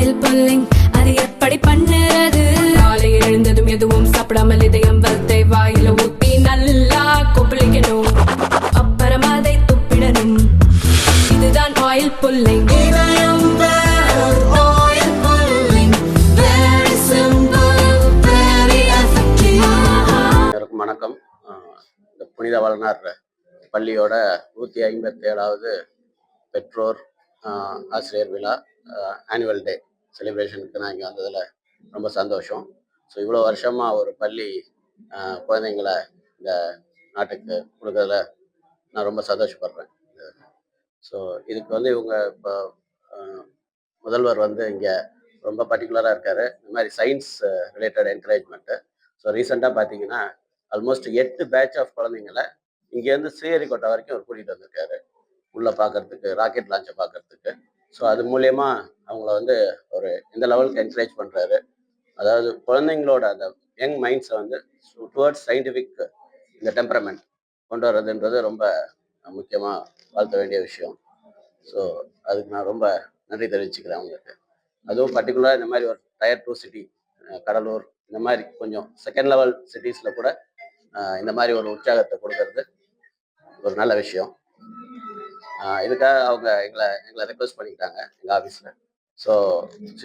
Oil pulling அது எப்படி பண்ணுறது? காலையில் எழுந்ததும் எதுவும் சாப்பிடாமல் இதயம் வளத்தை வாயில ஊத்தி நல்லா கொப்பளிக்கணும், அப்புறம் அதை துப்பிடணும். இதுதான் ஆயில் புல்லிங். வணக்கம். இந்த புனித வளனார் பள்ளியோட 157வது பெற்றோர் ஆசிரியர் விழா ஆனுவல் டே செலிப்ரேஷனுக்கு நான் இங்கே வந்ததில் ரொம்ப சந்தோஷம். ஸோ இவ்வளோ வருஷமாக ஒரு பள்ளி குழந்தைங்களை இந்த நாட்டுக்கு கொடுக்கறதுல நான் ரொம்ப சந்தோஷப்படுறேன். ஸோ இதுக்கு இவங்க இப்போ முதல்வர் இங்கே ரொம்ப பர்டிகுலராக இருக்கார். இந்த மாதிரி சயின்ஸ் ரிலேட்டட் என்கரேஜ்மெண்ட்டு. ஸோ ரீசெண்டாக பார்த்தீங்கன்னா ஆல்மோஸ்ட் 8 பேட்ச் ஆஃப் குழந்தைங்களை இங்கேருந்து ஸ்ரீஹரிகோட்டை வரைக்கும் அவர் கூட்டிகிட்டு வந்திருக்காரு, உள்ளே பார்க்கறதுக்கு, ராக்கெட் லான்ச்சை பார்க்கறதுக்கு. ஸோ அது மூலயமா அவங்கள ஒரு இந்த லெவலுக்கு என்கரேஜ் பண்ணுறாரு. அதாவது குழந்தைங்களோட அந்த யங் மைண்ட்ஸை டுவர்ட்ஸ் சயின்டிஃபிக் இந்த டெம்பரமெண்ட் கொண்டு வர்றதுன்றது ரொம்ப முக்கியமாக வாழ்த்த வேண்டிய விஷயம். ஸோ அதுக்கு நான் ரொம்ப நன்றி தெரிவிச்சுக்கிறேன் அவங்களுக்கு. அதுவும் பர்டிகுலராக இந்த மாதிரி ஒரு டயர் 2 சிட்டி கடலூர், இந்த மாதிரி கொஞ்சம் செகண்ட் லெவல் சிட்டிஸில் கூட இந்த மாதிரி ஒரு உற்சாகத்தை கொடுக்கறது ஒரு நல்ல விஷயம். இதுக்காக அவங்க எங்களை ரெக்வஸ்ட் பண்ணிக்கிட்டாங்க எங்கள் ஆஃபீஸில். ஸோ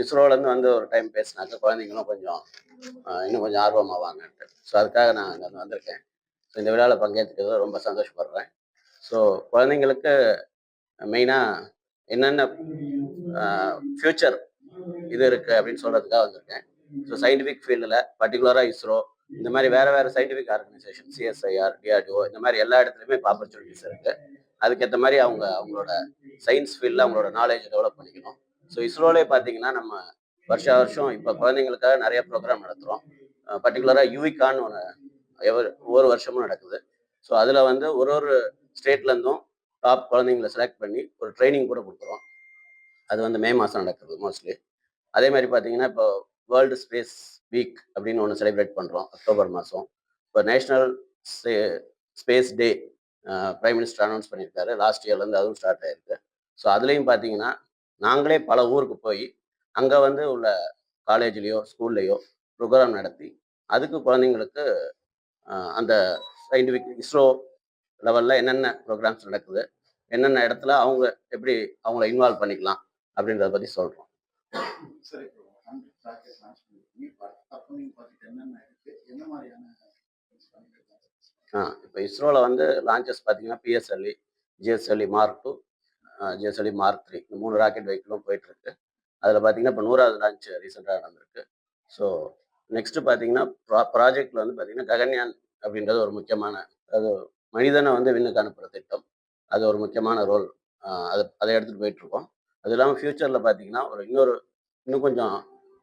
இஸ்ரோலேருந்து ஒரு டைம் பேசினாக்க குழந்தைங்களும் இன்னும் கொஞ்சம் ஆர்வமாவாங்கன்ட்டு. ஸோ அதுக்காக நான் அங்கே வந்திருக்கேன். ஸோ இந்த விழாவில் பங்கேற்றுக்கிறது ரொம்ப சந்தோஷப்படுறேன். ஸோ குழந்தைங்களுக்கு மெயினாக என்னென்ன ஃப்யூச்சர் இது இருக்குது அப்படின்னு சொல்கிறதுக்காக வந்திருக்கேன். ஸோ சயின்டிஃபிக் ஃபீல்டில் பர்டிகுலராக இஸ்ரோ, இந்த மாதிரி வேறு சயின்டிஃபிக் ஆர்கனைசேஷன், சிஎஸ்ஐஆர், டிஆர்டிஓ, இந்த மாதிரி எல்லா இடத்துலையுமே இப்போ ஆப்பர்ச்சுனிட்டிஸ் இருக்குது. அதுக்கேற்ற மாதிரி அவங்களோட சயின்ஸ் ஃபீல்டில் அவங்களோட நாலேஜ் டெவலப் பண்ணிக்கணும். ஸோ இஸ்ரோலே பார்த்தீங்கன்னா நம்ம வருஷம் இப்போ குழந்தைங்களுக்காக நிறைய ப்ரோக்ராம் நடத்துகிறோம். பர்டிகுலராக யூவிகான்னு ஒவ்வொரு வருஷமும் நடக்குது. ஸோ அதில் ஒரு ஸ்டேட்லேருந்தும் டாப் குழந்தைங்களை செலக்ட் பண்ணி ஒரு ட்ரைனிங் கூட கொடுக்குறோம். அது மே மாதம் நடக்குது மோஸ்ட்லி. அதே மாதிரி பார்த்தீங்கன்னா இப்போ வேர்ல்டு ஸ்பேஸ் வீக் அப்படின்னு ஒன்று செலிப்ரேட் பண்ணுறோம் அக்டோபர் மாதம். இப்போ நேஷ்னல் ஸ்பேஸ் டே பிரைம் மினிஸ்டர் அனௌன்ஸ் பண்ணியிருக்காரு. லாஸ்ட் இயர்லேருந்து அதுவும் ஸ்டார்ட் ஆகிருக்கு. ஸோ அதுலேயும் பார்த்தீங்கன்னா நாங்களே பல ஊருக்கு போய் அங்கே உள்ள காலேஜ்லேயோ ஸ்கூல்லையோ ப்ரோக்ராம் நடத்தி அதுக்கு குழந்தைங்களுக்கு அந்த சயின்டிஃபிக் இஸ்ரோ லெவலில் என்னென்ன ப்ரோக்ராம்ஸ் நடக்குது, என்னென்ன இடத்துல அவங்க எப்படி அவங்கள இன்வால்வ் பண்ணிக்கலாம் அப்படின்றத பற்றி சொல்கிறோம். இப்போ இஸ்ரோவில் லான்ச்சஸ் பார்த்தீங்கன்னா PSLE, GSLE mark 2, GSLE mark 3, இந்த 3 ராக்கெட் வெஹிக்கிளும் போயிட்டுருக்கு. அதில் பார்த்தீங்கன்னா இப்போ 100வது லான்ச் ரீசெண்டாக நடந்திருக்கு. ஸோ நெக்ஸ்ட்டு பார்த்தீங்கன்னா ப்ராஜெக்டில் பார்த்தீங்கன்னா ககன்யான் அப்படின்றது ஒரு முக்கியமான, அது மனிதனை விண்ணுக்கு அனுப்புகிற திட்டம். அது ஒரு முக்கியமான ரோல். அதை எடுத்துகிட்டு போயிட்டுருக்கோம். அது இல்லாமல் ஃப்யூச்சரில் பார்த்தீங்கன்னா இன்னும் கொஞ்சம்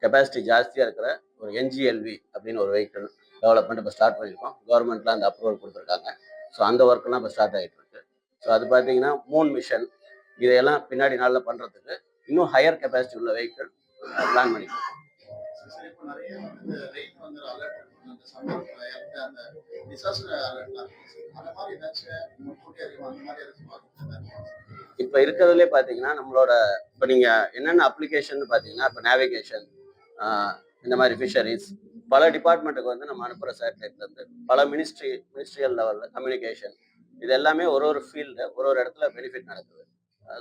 கெப்பாசிட்டி ஜாஸ்தியாக இருக்கிற ஒரு என்ஜிஎல்வி அப்படின்னு ஒரு வெஹிக்கிள் டெவலப்மெண்ட் இப்போ ஸ்டார்ட் பண்ணியிருக்கோம். கவர்மெண்ட்டில் அந்த அப்ரூவல் கொடுத்துருக்காங்க. ஸோ அந்த ஒர்க்கெல்லாம் இப்போ ஸ்டார்ட் ஆகிட்டு இருக்கு. ஸோ அது பார்த்தீங்கன்னா மூன் மிஷன், இதையெல்லாம் பின்னாடி நாளில் பண்ணுறதுக்கு இன்னும் ஹையர் கெப்பாசிட்டி உள்ள வெஹிக்கிள் பிளான் பண்ணியிருக்கோம். இப்போ இருக்கிறதுலே பார்த்தீங்கன்னா நம்மளோட இப்போ நீங்கள் என்னென்ன அப்ளிகேஷன் பார்த்தீங்கன்னா இப்போ நேவிகேஷன், இந்த மாதிரி ஃபிஷரிஸ், பல டிபார்ட்மெண்ட்டுக்கு நம்ம அனுப்புகிற சேட்டலைட்லேருந்து பல மினிஸ்ட்ரியல் லெவலில் கம்யூனிகேஷன், இது எல்லாமே ஒரு ஃபீல்டு ஒரு இடத்துல பெனிஃபிட் நடக்குது.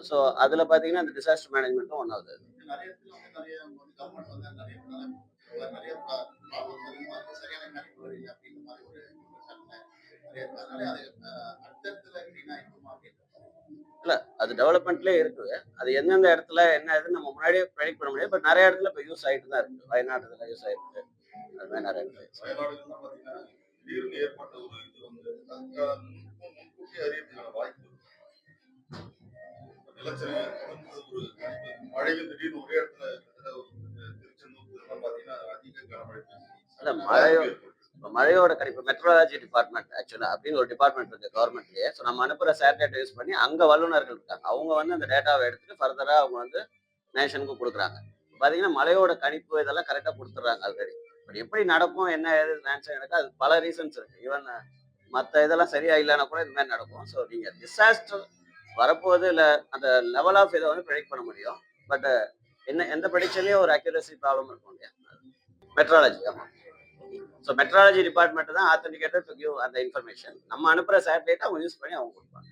ஸோ அதில் பார்த்தீங்கன்னா இந்த டிசாஸ்டர் மேனேஜ்மெண்ட்டும் ஒன்றாவது. இல்லை, அது டெவலப்மெண்ட்லேயே இருக்குது. அது எந்தெந்த இடத்துல என்ன இதுன்னு நம்ம முன்னாடியே ப்ரெடிக்ட் பண்ண முடியாது. பட் நிறைய இடத்துல இப்போ யூஸ் ஆகிட்டு தான் இருக்குது. வயநாடுல யூஸ் ஆகிருக்கு. அது மாதிரி நிறைய இடத்துல மழையோட கணிப்பு மெட்ரோலஜி டிபார்ட்மெண்ட் ஆக்சுவலா அப்படின்னு ஒரு டிபார்ட்மெண்ட் இருக்கு கவர்மெண்ட்லயே. ஸோ நம்ம அனுப்புற சேட்டலைட் யூஸ் பண்ணி அங்க வல்லுநர்கள் இருக்காங்க. அவங்க அந்த டேட்டாவை எடுத்துட்டு ஃபர்தரா அவங்க நேஷனுக்கு கொடுக்குறாங்க. பாத்தீங்கன்னா மழையோட கணிப்பு இதெல்லாம் கரெக்டா கொடுத்துட்றாங்க ஆல்ரெடி. பட் எப்படி நடக்கும், என்ன ஏது ஆன்சர் எனக்கு அது பல ரீசன்ஸ் இருக்கு. ஈவன் மற்ற இதெல்லாம் சரியா இல்லைன்னா கூட இது மாதிரி நடக்கும். ஸோ நீங்கள் டிசாஸ்டர் வரப்போகுது இல்லை அந்த லெவல் ஆஃப் இதை ப்ரெடிக்ட் பண்ண முடியும். பட் எந்த ப்ரெடிக்ஷன்லேயும் ஒரு அக்யூரசி ப்ராப்ளம் இருக்கும் இல்லையா? மெட்ராலஜி. ஆமாம். ஸோ மெட்ராலஜி டிபார்ட்மெண்ட் தான் ஆத்தென்டிகேட்டட் டு கிவ் அந்த இன்ஃபர்மேஷன். நம்ம அனுப்புகிற சேட்டலைட் அவங்க யூஸ் பண்ணி அவங்க கொடுப்பாங்க.